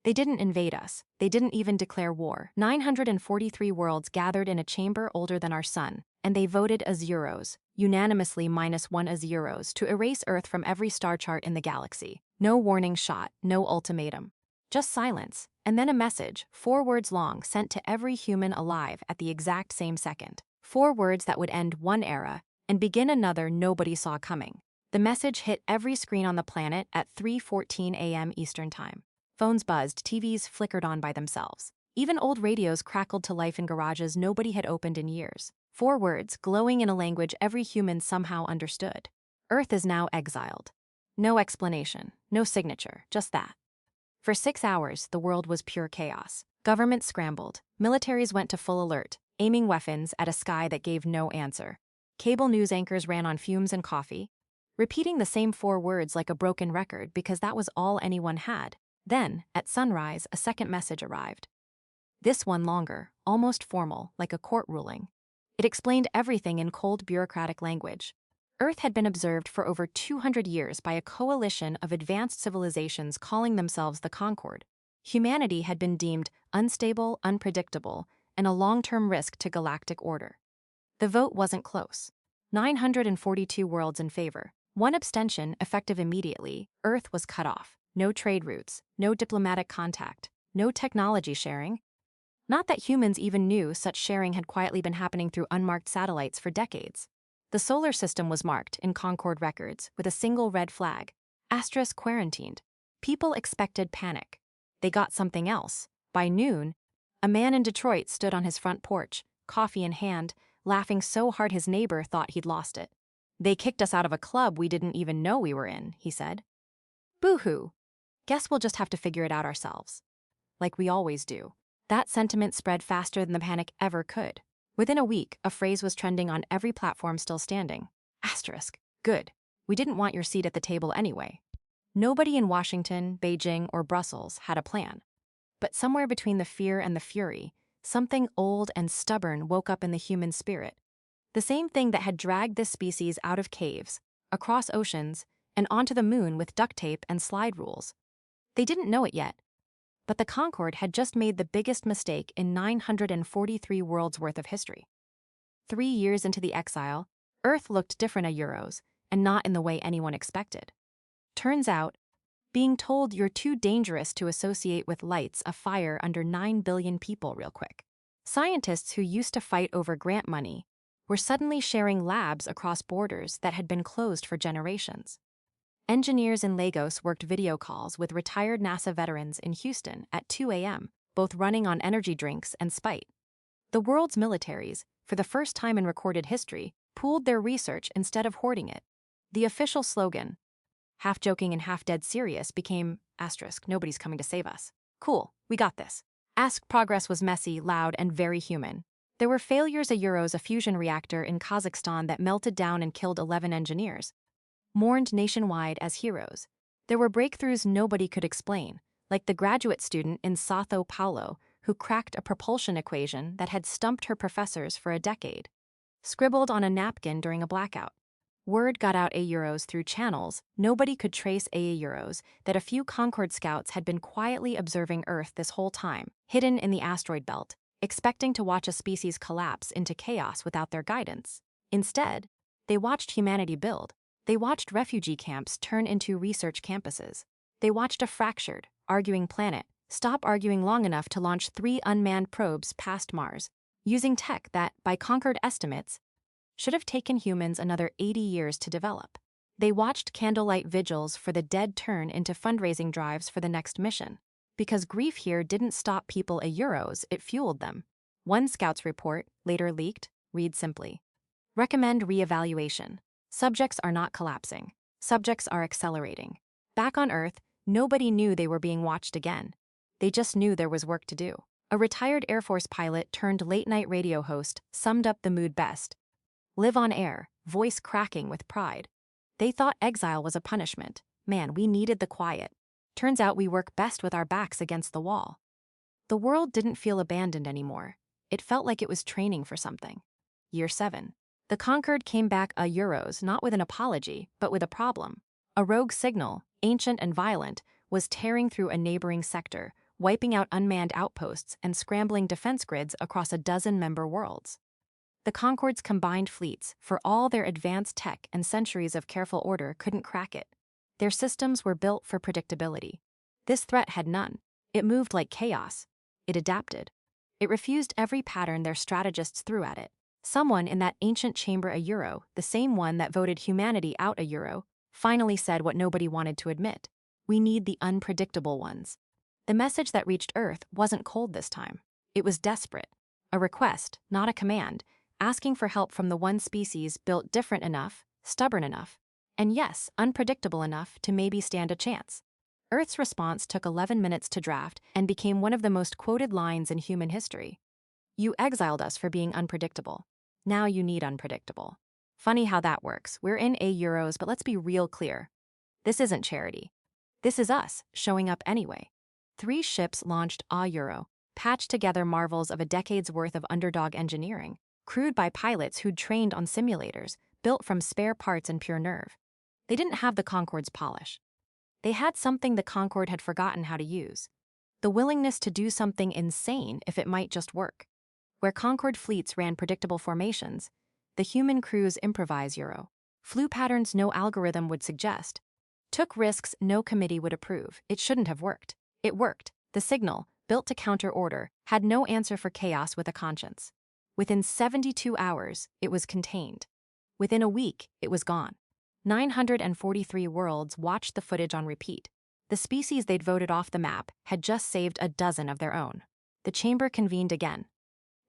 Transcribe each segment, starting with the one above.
They didn't invade us. They didn't even declare war. 943 worlds gathered in a chamber older than our sun, and they voted as zeros, unanimously -1 as zeros, to erase Earth from every star chart in the galaxy. No warning shot, no ultimatum. Just silence, and then a message, 4 words long, sent to every human alive at the exact same second. 4 words that would end one era and begin another nobody saw coming. The message hit every screen on the planet at 3:14 a.m. Eastern Time. Phones buzzed, TVs flickered on by themselves. Even old radios crackled to life in garages nobody had opened in years. 4 words, glowing in a language every human somehow understood. Earth is now exiled. No explanation, no signature, just that. For 6 hours, the world was pure chaos. Governments scrambled. Militaries went to full alert, aiming weapons at a sky that gave no answer. Cable news anchors ran on fumes and coffee, repeating the same 4 words like a broken record because that was all anyone had. Then, at sunrise, a second message arrived. This one longer, almost formal, like a court ruling. It explained everything in cold bureaucratic language. Earth had been observed for over 200 years by a coalition of advanced civilizations calling themselves the Concord. Humanity had been deemed unstable, unpredictable, and a long-term risk to galactic order. The vote wasn't close. 942 worlds in favor. 1 abstention, effective immediately. Earth was cut off. No trade routes, no diplomatic contact, no technology sharing. Not that humans even knew such sharing had quietly been happening through unmarked satellites for decades. The solar system was marked in Concord records with a single red flag, * quarantined. People expected panic. They got something else. By noon, a man in Detroit stood on his front porch, coffee in hand, laughing so hard his neighbor thought he'd lost it. They kicked us out of a club we didn't even know we were in, he said. Boo-hoo. Guess we'll just have to figure it out ourselves. Like we always do. That sentiment spread faster than the panic ever could. Within a week, a phrase was trending on every platform still standing. *, good. We didn't want your seat at the table anyway. Nobody in Washington, Beijing, or Brussels had a plan. But somewhere between the fear and the fury, something old and stubborn woke up in the human spirit. The same thing that had dragged this species out of caves, across oceans, and onto the moon with duct tape and slide rules. They didn't know it yet, but the Concorde had just made the biggest mistake in 943 worlds worth of history. 3 years into the exile, Earth looked different a Euros, and not in the way anyone expected. Turns out, being told you're too dangerous to associate with lights a fire under 9 billion people real quick. Scientists who used to fight over grant money were suddenly sharing labs across borders that had been closed for generations. Engineers in Lagos worked video calls with retired NASA veterans in Houston at 2 a.m., both running on energy drinks and spite. The world's militaries, for the first time in recorded history, pooled their research instead of hoarding it. The official slogan, half joking and half dead serious, became * nobody's coming to save us. Cool, we got this. Progress was messy, loud, and very human. There were failures a Euros, a fusion reactor in Kazakhstan that melted down and killed 11 engineers. Mourned nationwide as heroes. There were breakthroughs nobody could explain, like the graduate student in Sao Paulo who cracked a propulsion equation that had stumped her professors for a decade. Scribbled on a napkin during a blackout. Word got out a Euros through channels nobody could trace a Euros that a few Concorde scouts had been quietly observing Earth this whole time, hidden in the asteroid belt, expecting to watch a species collapse into chaos without their guidance. Instead, they watched humanity build. They watched refugee camps turn into research campuses. They watched a fractured, arguing planet stop arguing long enough to launch 3 unmanned probes past Mars, using tech that, by Concorde estimates, should have taken humans another 80 years to develop. They watched candlelight vigils for the dead turn into fundraising drives for the next mission. Because grief here didn't stop people a Euros, it fueled them. One scout's report, later leaked, reads simply, recommend reevaluation. Subjects are not collapsing. Subjects are accelerating. Back on Earth, nobody knew they were being watched again. They just knew there was work to do. A retired Air Force pilot turned late-night radio host summed up the mood best. Live on air, voice cracking with pride. They thought exile was a punishment. Man, we needed the quiet. Turns out we work best with our backs against the wall. The world didn't feel abandoned anymore. It felt like it was training for something. Year 7. The Concorde came back a Euros not with an apology, but with a problem. A rogue signal, ancient and violent, was tearing through a neighboring sector, wiping out unmanned outposts and scrambling defense grids across a dozen member worlds. The Concorde's combined fleets, for all their advanced tech and centuries of careful order, couldn't crack it. Their systems were built for predictability. This threat had none. It moved like chaos. It adapted. It refused every pattern their strategists threw at it. Someone in that ancient chamber a Euro, the same one that voted humanity out a Euro, finally said what nobody wanted to admit. We need the unpredictable ones. The message that reached Earth wasn't cold this time. It was desperate. A request, not a command, asking for help from the one species built different enough, stubborn enough, and yes, unpredictable enough to maybe stand a chance. Earth's response took 11 minutes to draft and became one of the most quoted lines in human history. You exiled us for being unpredictable. Now you need unpredictable. Funny how that works. We're in a Euros, but let's be real clear. This isn't charity. This is us, showing up anyway. 3 ships launched a Euro, patched together marvels of a decade's worth of underdog engineering, crewed by pilots who'd trained on simulators, built from spare parts and pure nerve. They didn't have the Concorde's polish. They had something the Concorde had forgotten how to use. The willingness to do something insane if it might just work. Where Concorde fleets ran predictable formations, the human crews improvise Euro. Flew patterns no algorithm would suggest. Took risks no committee would approve. It shouldn't have worked. It worked. The signal, built to counter order, had no answer for chaos with a conscience. Within 72 hours, it was contained. Within a week, it was gone. 943 worlds watched the footage on repeat. The species they'd voted off the map had just saved a dozen of their own. The chamber convened again.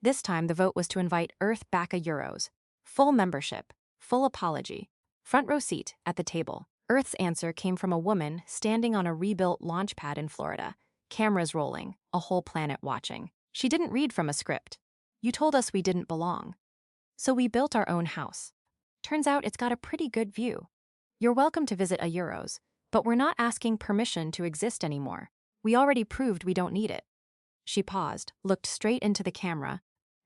This time the vote was to invite Earth back a Euros. Full membership, full apology, front row seat at the table. Earth's answer came from a woman standing on a rebuilt launch pad in Florida, cameras rolling, a whole planet watching. She didn't read from a script. You told us we didn't belong. So we built our own house. Turns out it's got a pretty good view. You're welcome to visit a Euros, but we're not asking permission to exist anymore. We already proved we don't need it. She paused, looked straight into the camera,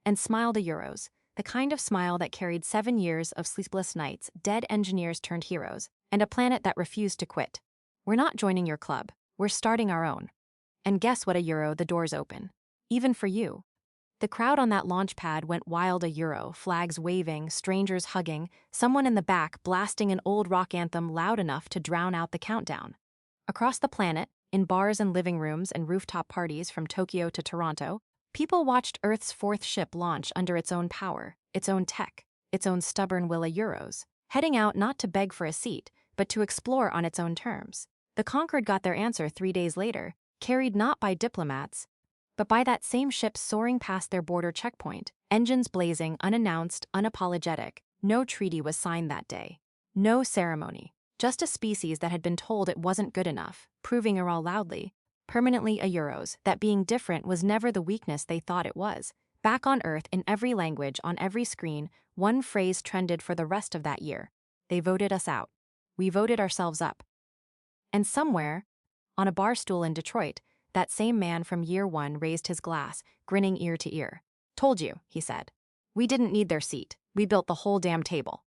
and smiled a Euros, the kind of smile that carried 7 years of sleepless nights, dead engineers turned heroes, and a planet that refused to quit. We're not joining your club. We're starting our own. And guess what a Euro, the doors open. Even for you. The crowd on that launch pad went wild a Euro, flags waving, strangers hugging, someone in the back blasting an old rock anthem loud enough to drown out the countdown. Across the planet, in bars and living rooms and rooftop parties from Tokyo to Toronto, people watched Earth's 4th ship launch under its own power, its own tech, its own stubborn will a Euros, heading out not to beg for a seat, but to explore on its own terms. The Concorde got their answer 3 days later, carried not by diplomats, but by that same ship soaring past their border checkpoint, engines blazing, unannounced, unapologetic. No treaty was signed that day. No ceremony. Just a species that had been told it wasn't good enough, proving it all loudly. Permanently a Euros, that being different was never the weakness they thought it was. Back on Earth, in every language, on every screen, one phrase trended for the rest of that year. They voted us out. We voted ourselves up. And somewhere, on a bar stool in Detroit, that same man from year 1 raised his glass, grinning ear to ear. Told you, he said. We didn't need their seat. We built the whole damn table.